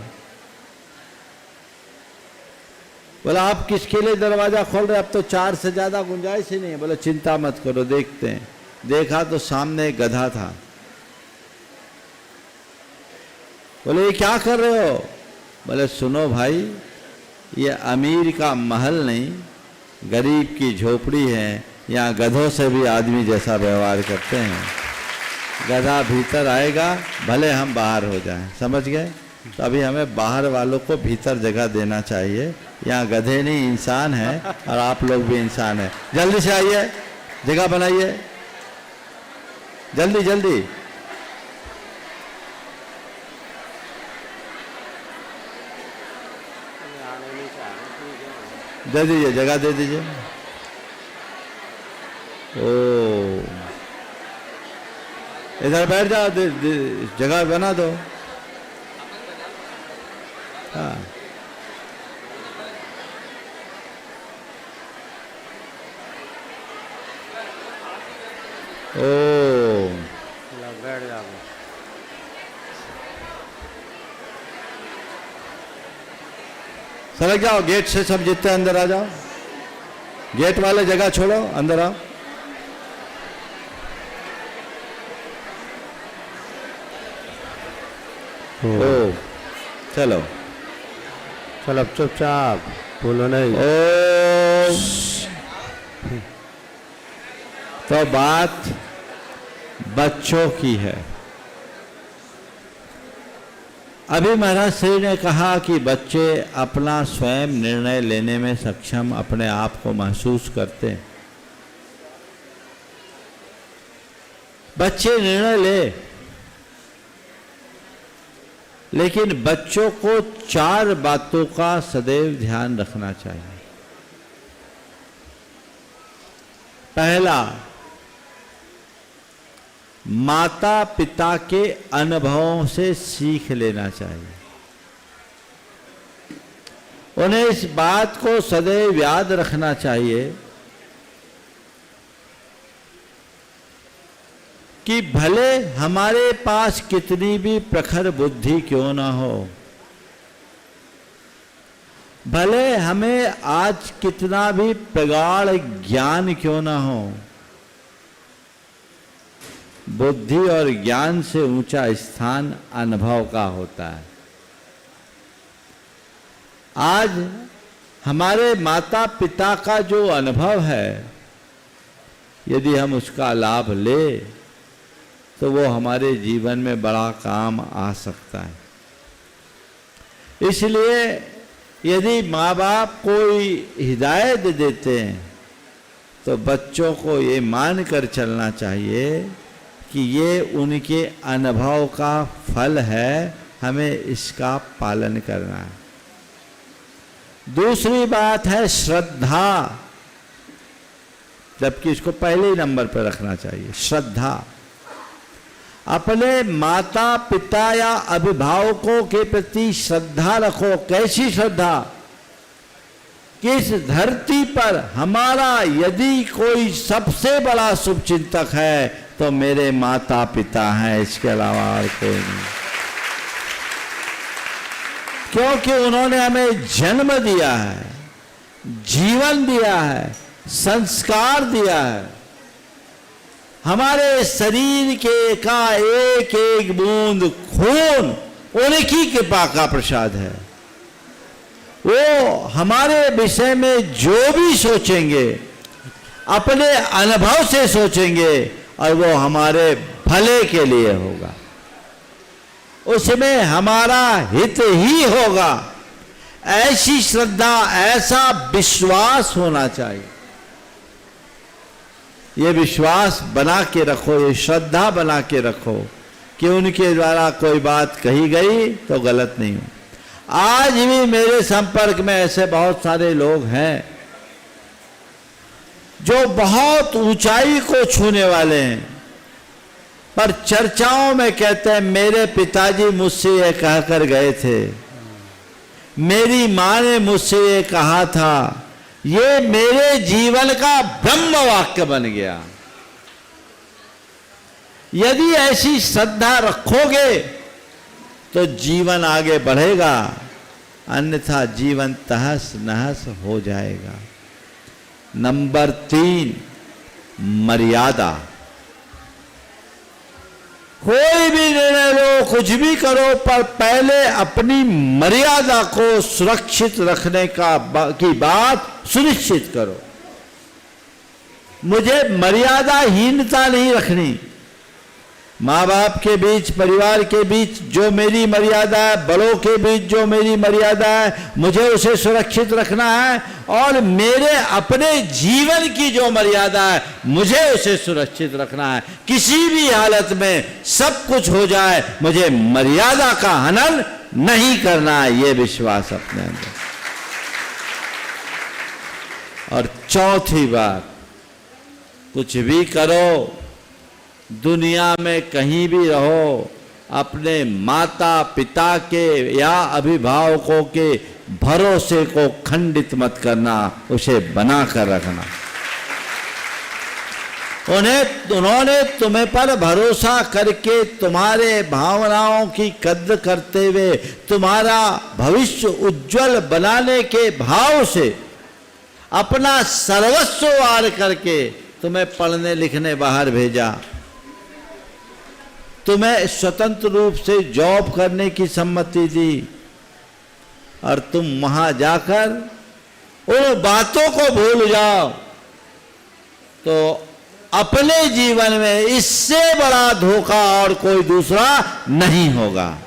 बोला आप किसके लिए दरवाजा खोल रहे, अब तो चार से ज्यादा गुंजाइश ही नहीं है। बोले चिंता मत करो, देखते हैं। देखा तो सामने एक गधा था। बोले ये क्या कर रहे हो। बोले सुनो भाई, ये अमीर का महल नहीं, गरीब की झोपड़ी है, यहाँ गधों से भी आदमी जैसा व्यवहार करते हैं। गधा भीतर आएगा भले हम बाहर हो जाएं, समझ गए। तो अभी हमें बाहर वालों को भीतर जगह देना चाहिए। यहाँ गधे नहीं इंसान है, और आप लोग भी इंसान हैं। जल्दी से आइए, जगह बनाइए, जल्दी जल्दी। दे दीजिए, जगह दे दीजिए। ओ इधर बैठ जाओ, जगह बना दो। हाँ ओ बैठ जाओ। सरक जाओ, गेट से सब जितने अंदर आ जाओ। गेट वाले जगह छोड़ो, अंदर आओ। ओ चलो चलो, अब चुपचाप बोलो नहीं। ओ तो बात बच्चों की है। अभी महाराज श्री ने कहा कि बच्चे अपना स्वयं निर्णय लेने में सक्षम अपने आप को महसूस करते हैं। बच्चे निर्णय ले, लेकिन बच्चों को चार बातों का सदैव ध्यान रखना चाहिए। पहला, माता पिता के अनुभवों से सीख लेना चाहिए। उन्हें इस बात को सदैव याद रखना चाहिए कि भले हमारे पास कितनी भी प्रखर बुद्धि क्यों ना हो, भले हमें आज कितना भी प्रगाढ़ ज्ञान क्यों ना हो, बुद्धि और ज्ञान से ऊंचा स्थान अनुभव का होता है। आज हमारे माता पिता का जो अनुभव है, यदि हम उसका लाभ ले तो वो हमारे जीवन में बड़ा काम आ सकता है। इसलिए यदि माँ बाप कोई हिदायत देते हैं तो बच्चों को ये मान कर चलना चाहिए कि ये उनके अनुभव का फल है, हमें इसका पालन करना है। दूसरी बात है श्रद्धा, जबकि इसको पहले ही नंबर पर रखना चाहिए। श्रद्धा, अपने माता पिता या अभिभावकों के प्रति श्रद्धा रखो। कैसी श्रद्धा? कि इस धरती पर हमारा यदि कोई सबसे बड़ा शुभचिंतक है तो मेरे माता पिता हैं, इसके अलावा और कोई नहीं। क्योंकि उन्होंने हमें जन्म दिया है, जीवन दिया है, संस्कार दिया है। हमारे शरीर के का एक एक बूंद खून उनकी कृपा का प्रसाद है। वो हमारे विषय में जो भी सोचेंगे अपने अनुभव से सोचेंगे और वो हमारे भले के लिए होगा, उसमें हमारा हित ही होगा। ऐसी श्रद्धा, ऐसा विश्वास होना चाहिए। ये विश्वास बना के रखो, ये श्रद्धा बना के रखो कि उनके द्वारा कोई बात कही गई तो गलत नहीं हो। आज भी मेरे संपर्क में ऐसे बहुत सारे लोग हैं जो बहुत ऊंचाई को छूने वाले हैं, पर चर्चाओं में कहते हैं मेरे पिताजी मुझसे ये कहकर गए थे, मेरी माँ ने मुझसे ये कहा था, ये मेरे जीवन का ब्रह्म वाक्य बन गया। यदि ऐसी श्रद्धा रखोगे तो जीवन आगे बढ़ेगा, अन्यथा जीवन तहस नहस हो जाएगा। नंबर 3, मर्यादा। कोई भी निर्णय लो, कुछ भी करो, पर पहले अपनी मर्यादा को सुरक्षित रखने की बात सुनिश्चित करो। मुझे मर्यादाहीनता नहीं रखनी। माँ बाप के बीच, परिवार के बीच जो मेरी मर्यादा है, बड़ों के बीच जो मेरी मर्यादा है, मुझे उसे सुरक्षित रखना है। और मेरे अपने जीवन की जो मर्यादा है, मुझे उसे सुरक्षित रखना है। किसी भी हालत में सब कुछ हो जाए, मुझे मर्यादा का हनन नहीं करना है, ये विश्वास अपने अंदर। और चौथी बात, कुछ भी करो, दुनिया में कहीं भी रहो, अपने माता पिता के या अभिभावकों के भरोसे को खंडित मत करना, उसे बना कर रखना। उन्होंने तुम्हें पर भरोसा करके तुम्हारे भावनाओं की कद्र करते हुए तुम्हारा भविष्य उज्जवल बनाने के भाव से अपना सर्वस्व वार करके तुम्हें पढ़ने लिखने बाहर भेजा, तुम्हें स्वतंत्र रूप से जॉब करने की सम्मति दी, और तुम वहां जाकर उन बातों को भूल जाओ, तो अपने जीवन में इससे बड़ा धोखा और कोई दूसरा नहीं होगा।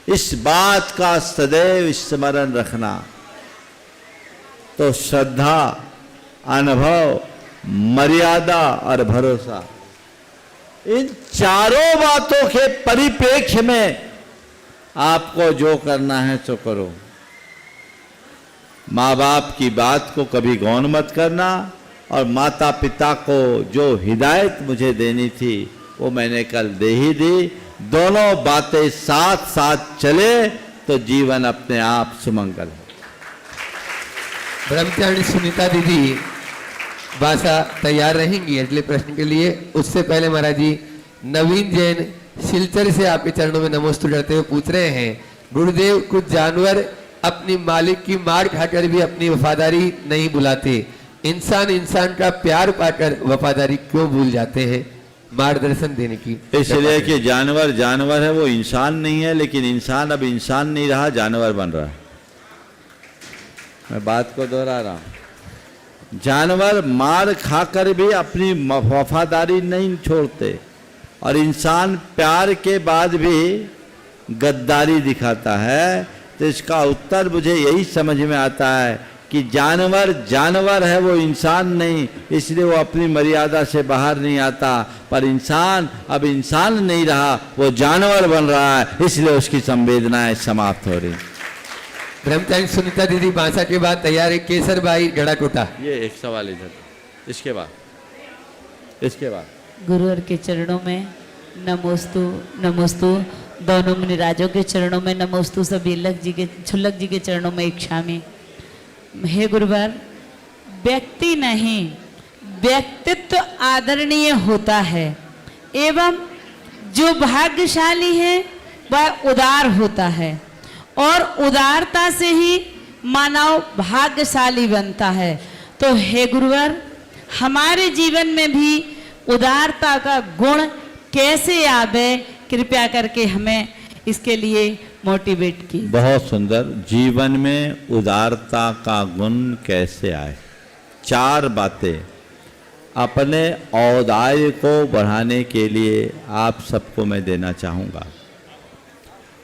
इस बात का सदैव स्मरण रखना। तो श्रद्धा, अनुभव, मर्यादा और भरोसा, इन चारों बातों के परिप्रेक्ष्य में आपको जो करना है सो करो। माँ बाप की बात को कभी गौण मत करना, और माता पिता को जो हिदायत मुझे देनी थी वो मैंने कल दे ही दी। दोनों बातें साथ साथ चले तो जीवन अपने आप सुमंगल हो। ब्रह्मचारिणी सुनीता दीदी भाषा तैयार रहेंगी अगले प्रश्न के लिए। उससे पहले महाराज जी, नवीन जैन सिलचर से आपके चरणों में नमोस्तु करते हुए पूछ रहे हैं, गुरुदेव कुछ जानवर अपनी मालिक की मार खाकर भी अपनी वफादारी नहीं भुलाते। इंसान इंसान का प्यार पाकर वफादारी क्यों भूल जाते हैं? मार्गदर्शन देने की। इसलिए कि जानवर जानवर है, वो इंसान नहीं है, लेकिन इंसान अब इंसान नहीं रहा, जानवर बन रहा है। मैं बात को दोहरा रहा हूं। जानवर मार खाकर भी अपनी वफादारी नहीं छोड़ते, और इंसान प्यार के बाद भी गद्दारी दिखाता है। तो इसका उत्तर मुझे यही समझ में आता है कि जानवर जानवर है, वो इंसान नहीं, इसलिए वो अपनी मर्यादा से बाहर नहीं आता। पर इंसान अब इंसान नहीं रहा, वो जानवर बन रहा है, इसलिए उसकी संवेदनाएं समाप्त हो रही। ब्रह्मचारी सुनीता दीदी बांसा के बाद तैयार है केसर भाई गड़ाकोटा। ये एक सवाल इधर, इसके बाद गुरुवर के चरणों में नमोस्तु नमोस्तु, दोनों मुनिराजों के चरणों में नमोस्तु, सभी छुल्लक जी के चरणों में इच्छामी। हे गुरुवर, व्यक्ति नहीं व्यक्तित्व आदरणीय होता है, एवं जो भाग्यशाली है वह उदार होता है, और उदारता से ही मानव भाग्यशाली बनता है। तो हे गुरुवर, हमारे जीवन में भी उदारता का गुण कैसे आवे, कृपया करके हमें इसके लिए मोटिवेट की। बहुत सुंदर। जीवन में उदारता का गुण कैसे आए? 4 बातें अपने औदार्य को बढ़ाने के लिए आप सबको मैं देना चाहूँगा।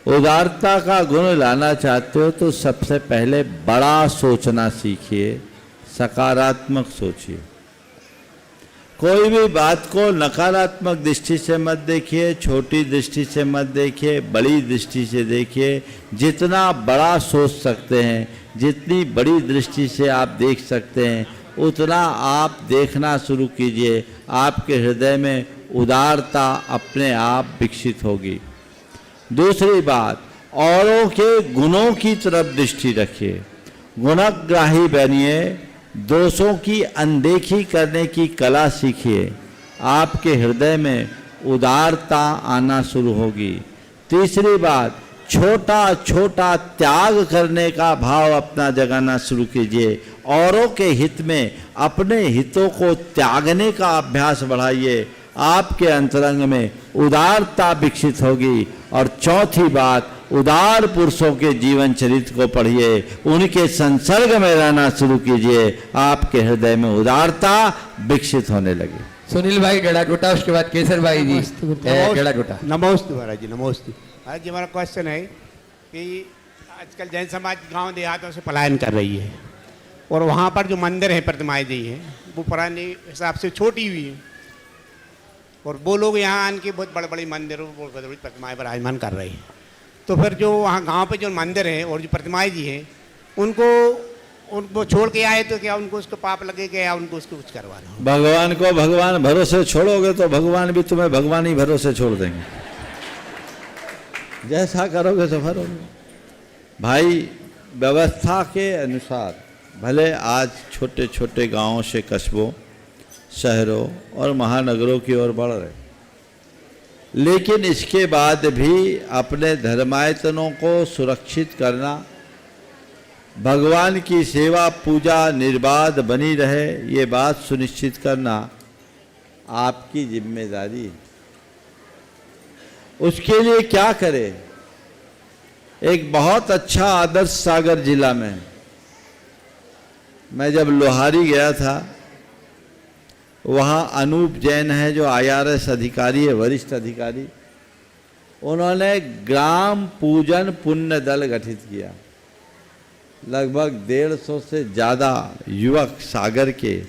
उदारता का गुण लाना चाहते हो तो सबसे पहले बड़ा सोचना सीखिए, सकारात्मक सोचिए। कोई भी बात को नकारात्मक दृष्टि से मत देखिए, छोटी दृष्टि से मत देखिए, बड़ी दृष्टि से देखिए। जितना बड़ा सोच सकते हैं, जितनी बड़ी दृष्टि से आप देख सकते हैं, उतना आप देखना शुरू कीजिए। आपके हृदय में उदारता अपने आप विकसित होगी। दूसरी बात, औरों के गुणों की तरफ दृष्टि रखिए, गुणग्राही बनिए, दोषों की अनदेखी करने की कला सीखिए। आपके हृदय में उदारता आना शुरू होगी। तीसरी बात, छोटा छोटा त्याग करने का भाव अपना जगाना शुरू कीजिए। औरों के हित में अपने हितों को त्यागने का अभ्यास बढ़ाइए। आपके अंतरंग में उदारता विकसित होगी। और चौथी बात, उदार पुरुषों के जीवन चरित्र को पढ़िए, उनके संसर्ग में रहना शुरू कीजिए। आपके हृदय में उदारता विकसित होने लगी। सुनील भाई गड़ाकोटा, उसके बाद केसर भाई जी गड़ाकोटा। नमोस्तु महाराज जी, नमोस्तु महाराज जी। हमारा क्वेश्चन है कि आजकल जैन समाज गांव देहातों से पलायन कर रही है, और वहाँ पर जो मंदिर है, प्रतिमाएं जी हैं, वो पुराने हिसाब से छोटी हुई है, और वो लोग यहाँ आन के बहुत बड़े बड़े मंदिरों बड़ी बड़ी प्रतिमाएं विराजमान कर रहे हैं। तो फिर जो वहाँ गांव पे जो मंदिर है और जो प्रतिमाएं जी हैं, उनको छोड़ के आए तो क्या उनको उसको पाप लगेगा, या उनको उसको कुछ करवाना? भगवान को भगवान भरोसे छोड़ोगे तो भगवान भी तुम्हें भगवान ही भरोसे छोड़ देंगे। जैसा करोगे तो भरोगे। भाई, व्यवस्था के अनुसार भले आज छोटे छोटे गांवों से कस्बों, शहरों और महानगरों की ओर बढ़ रहे, लेकिन इसके बाद भी अपने धर्मायतनों को सुरक्षित करना, भगवान की सेवा पूजा निर्बाध बनी रहे, ये बात सुनिश्चित करना आपकी जिम्मेदारी है। उसके लिए क्या करें? एक बहुत अच्छा आदर्श सागर जिला में मैं जब लोहारी गया था, वहाँ अनूप जैन है जो IRS अधिकारी है, वरिष्ठ अधिकारी, उन्होंने ग्राम पूजन पुण्य दल गठित किया। लगभग 150 से ज़्यादा युवक सागर के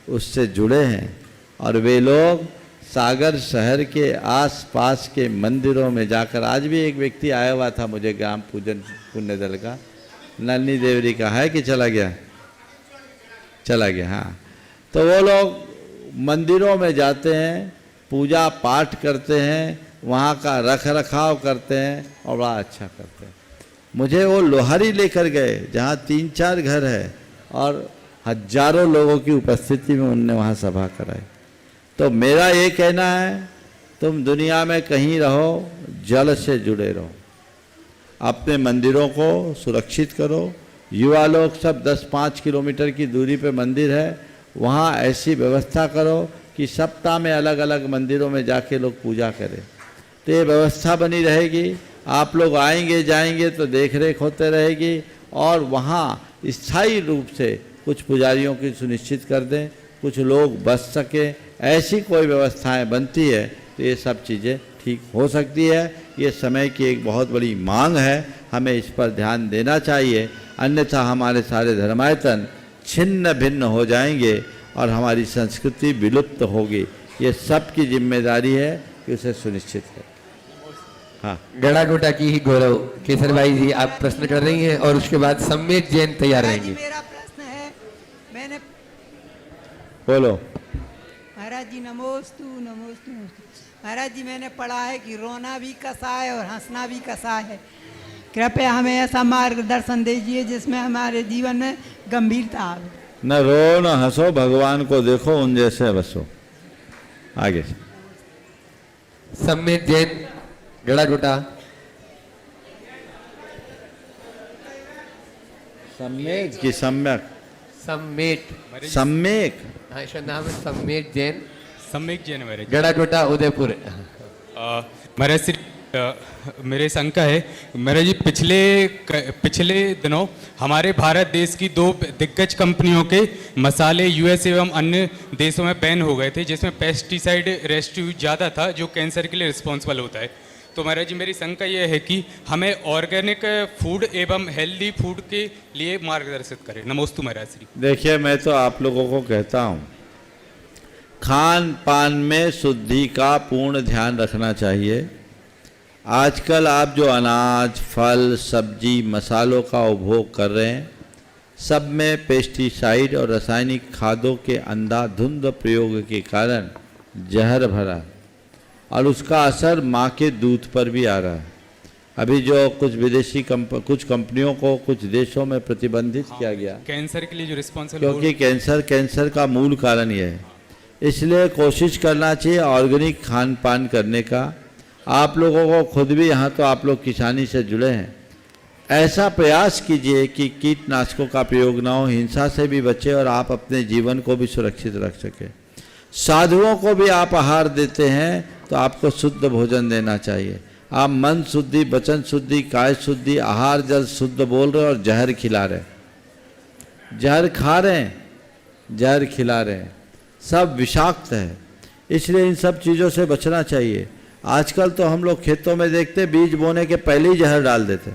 उससे जुड़े हैं, और वे लोग सागर शहर के आसपास के मंदिरों में जाकर, आज भी एक व्यक्ति आया हुआ था मुझे ग्राम पूजन पुण्य दल का, नन्नी देवरी का है कि चला गया, हाँ। तो वो लोग मंदिरों में जाते हैं, पूजा पाठ करते हैं, वहाँ का रख रखाव करते हैं और बड़ा अच्छा करते हैं। मुझे वो लोहारी लेकर गए जहाँ 3-4 घर है और हजारों लोगों की उपस्थिति में उनने वहाँ सभा कराई। तो मेरा ये कहना है, तुम दुनिया में कहीं रहो, जल से जुड़े रहो। अपने मंदिरों को सुरक्षित करो। युवा लोग सब 10-5 किलोमीटर की दूरी पे मंदिर है, वहाँ ऐसी व्यवस्था करो कि सप्ताह में अलग अलग मंदिरों में जाके लोग पूजा करें। तो ये व्यवस्था बनी रहेगी, आप लोग आएंगे जाएंगे तो देख रेख होते रहेगी, और वहाँ स्थायी रूप से कुछ पुजारियों की सुनिश्चित कर दें, कुछ लोग बच सकें, ऐसी कोई व्यवस्थाएं बनती है तो ये सब चीज़ें ठीक हो सकती है। ये समय की एक बहुत बड़ी मांग है, हमें इस पर ध्यान देना चाहिए, अन्यथा हमारे सारे धर्मायतन छिन्न भिन्न हो जाएंगे और हमारी संस्कृति विलुप्त होगी। ये सबकी जिम्मेदारी है कि उसे सुनिश्चित करें। हाँ, गड़ागोटा की ही गौरव केसर भाई जी आप प्रश्न कर रही हैं और उसके बाद सम्मेत जैन तैयार रहेंगी। मेरा प्रश्न है, मैंने बोलो। महाराज जी नमोस्तु नमोस्तु नमोस्तु। महाराज जी मैंने पढ़ा है कि रोना भी कसा है और हंसना भी कसा है। कृपया हमें ऐसा मार्गदर्शन दीजिए जिसमें हमारे जीवन में गंभीरता आवे। न रो न हंसो, भगवान को देखो, उन जैसे बसो। आगे सम्मेत जैन गड़ागोटा। सम्मेत की सम्यक? सम्मेत। सम्मेक। हाँ, इसका नाम है सम्मेत जैन। सम्मेक जैन महाराज। गड़ागोटा उदयपुर। महाराज श्री मेरे शंका है महाराज जी, पिछले दिनों हमारे भारत देश की 2 दिग्गज कंपनियों के मसाले यूएस एवं अन्य देशों में बैन हो गए थे, जिसमें पेस्टिसाइड रेसिड्यू ज़्यादा था जो कैंसर के लिए रिस्पॉन्सिबल होता है। तो महाराज जी मेरी शंका यह है कि हमें ऑर्गेनिक फूड एवं हेल्दी फूड के लिए मार्गदर्शित करें। नमोस्तु महाराज श्री। देखिए, मैं तो आप लोगों को कहता हूँ, खान पान में शुद्धि का पूर्ण ध्यान रखना चाहिए। आजकल आप जो अनाज, फल, सब्जी, मसालों का उपभोग कर रहे हैं, सब में पेस्टिसाइड और रासायनिक खादों के अंधाधुंध प्रयोग के कारण जहर भरा, और उसका असर माँ के दूध पर भी आ रहा है। अभी जो कुछ विदेशी कुछ कंपनियों को कुछ देशों में प्रतिबंधित किया गया कैंसर के लिए जो रिस्पॉन्सिबल, क्योंकि कैंसर का मूल कारण यह है। इसलिए कोशिश करना चाहिए ऑर्गेनिक खान पान करने का। आप लोगों को खुद भी, यहाँ तो आप लोग किसानी से जुड़े हैं, ऐसा प्रयास कीजिए कि कीटनाशकों का प्रयोग ना हो, हिंसा से भी बचे और आप अपने जीवन को भी सुरक्षित रख सके। साधुओं को भी आप आहार देते हैं तो आपको शुद्ध भोजन देना चाहिए। आप मन शुद्धि, वचन शुद्धि, काय शुद्धि, आहार जल शुद्ध बोल रहे और जहर खिला रहे, जहर खा रहे हैं, जहर खिला रहे हैं, सब विषाक्त है। इसलिए इन सब चीज़ों से बचना चाहिए। आजकल तो हम लोग खेतों में देखते, बीज बोने के पहले ही जहर डाल देते,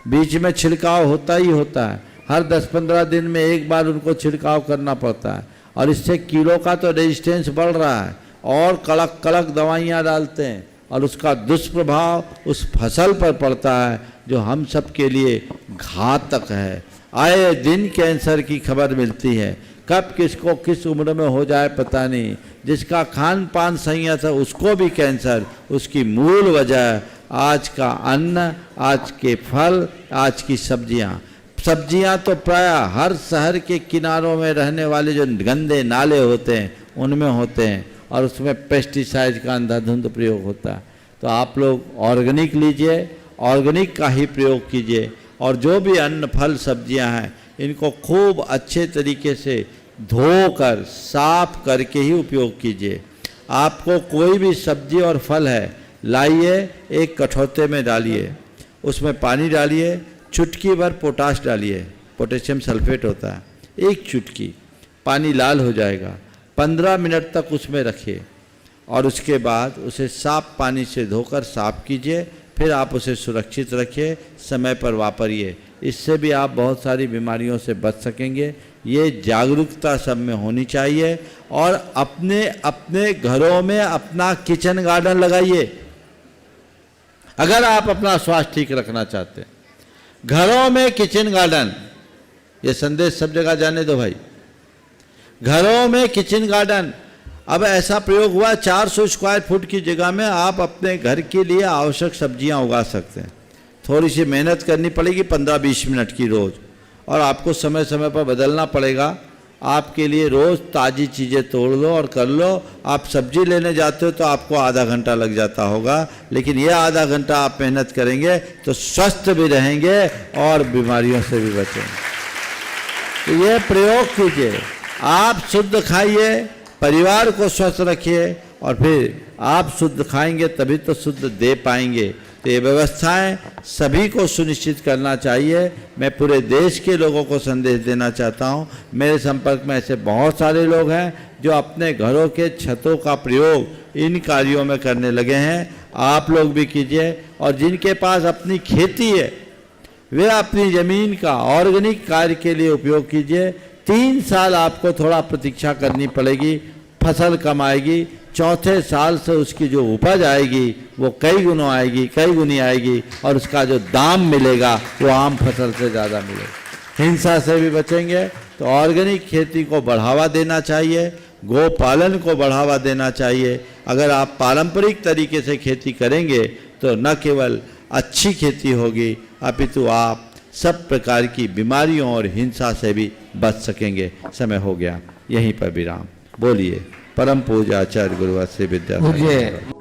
बीच में छिड़काव होता ही होता है। हर 10-15 दिन में एक बार उनको छिड़काव करना पड़ता है, और इससे कीड़ों का तो रेजिस्टेंस बढ़ रहा है, और कड़क कड़क दवाइयाँ डालते हैं, और उसका दुष्प्रभाव उस फसल पर पड़ता है जो हम सब के लिए घातक है। आए दिन कैंसर की खबर मिलती है, कब किसको किस उम्र में हो जाए पता नहीं। जिसका खान पान संयत है उसको भी कैंसर। उसकी मूल वजह आज का अन्न, आज के फल, आज की सब्जियां तो प्रायः हर शहर के किनारों में रहने वाले जो गंदे नाले होते हैं उनमें होते हैं, और उसमें पेस्टिसाइड का अंधाधुंध प्रयोग होता है। तो आप लोग ऑर्गेनिक लीजिए, ऑर्गेनिक का ही प्रयोग कीजिए, और जो भी अन्न फल सब्जियां हैं इनको खूब अच्छे तरीके से धोकर साफ करके ही उपयोग कीजिए। आपको कोई भी सब्जी और फल है, लाइए, एक कठौते में डालिए, उसमें पानी डालिए, चुटकी भर पोटाश डालिए, पोटेशियम सल्फेट होता है, एक चुटकी, पानी लाल हो जाएगा, 15 मिनट तक उसमें रखिए, और उसके बाद उसे साफ पानी से धोकर साफ कीजिए। फिर आप उसे सुरक्षित रखिए, समय पर वापरिए। इससे भी आप बहुत सारी बीमारियों से बच सकेंगे। ये जागरूकता सब में होनी चाहिए। और अपने अपने घरों में अपना किचन गार्डन लगाइए। अगर आप अपना स्वास्थ्य ठीक रखना चाहते हैं, घरों में किचन गार्डन, ये संदेश सब जगह जाने दो भाई, घरों में किचन गार्डन। अब ऐसा प्रयोग हुआ 400 स्क्वायर फुट की जगह में आप अपने घर के लिए आवश्यक सब्जियां उगा सकते हैं। थोड़ी सी मेहनत करनी पड़ेगी, 15-20 मिनट की रोज़, और आपको समय समय पर बदलना पड़ेगा। आपके लिए रोज़ ताज़ी चीज़ें तोड़ लो और कर लो। आप सब्जी लेने जाते हो तो आपको आधा घंटा लग जाता होगा, लेकिन ये आधा घंटा आप मेहनत करेंगे तो स्वस्थ भी रहेंगे और बीमारियों से भी बचेंगे। तो ये प्रयोग कीजिए, आप शुद्ध खाइए, परिवार को स्वस्थ रखिए और फिर आप शुद्ध खाएंगे तभी तो शुद्ध दे पाएंगे। तो ये व्यवस्थाएं सभी को सुनिश्चित करना चाहिए। मैं पूरे देश के लोगों को संदेश देना चाहता हूँ। मेरे संपर्क में ऐसे बहुत सारे लोग हैं जो अपने घरों के छतों का प्रयोग इन कार्यों में करने लगे हैं। आप लोग भी कीजिए, और जिनके पास अपनी खेती है वे अपनी ज़मीन का ऑर्गेनिक कार्य के लिए उपयोग कीजिए। 3 साल आपको थोड़ा प्रतीक्षा करनी पड़ेगी, फसल कम आएगी, चौथे साल से उसकी जो उपज आएगी वो कई गुनी आएगी और उसका जो दाम मिलेगा वो आम फसल से ज़्यादा मिलेगा। हिंसा से भी बचेंगे तो ऑर्गेनिक खेती को बढ़ावा देना चाहिए, गौ पालन को बढ़ावा देना चाहिए। अगर आप पारंपरिक तरीके से खेती करेंगे तो न केवल अच्छी खेती होगी अपितु आप सब प्रकार की बीमारियों और हिंसा से भी बच सकेंगे। समय हो गया, यहीं पर विराम। बोलिए परम पूज्य आचार्य गुरुवर श्री विद्यासागर।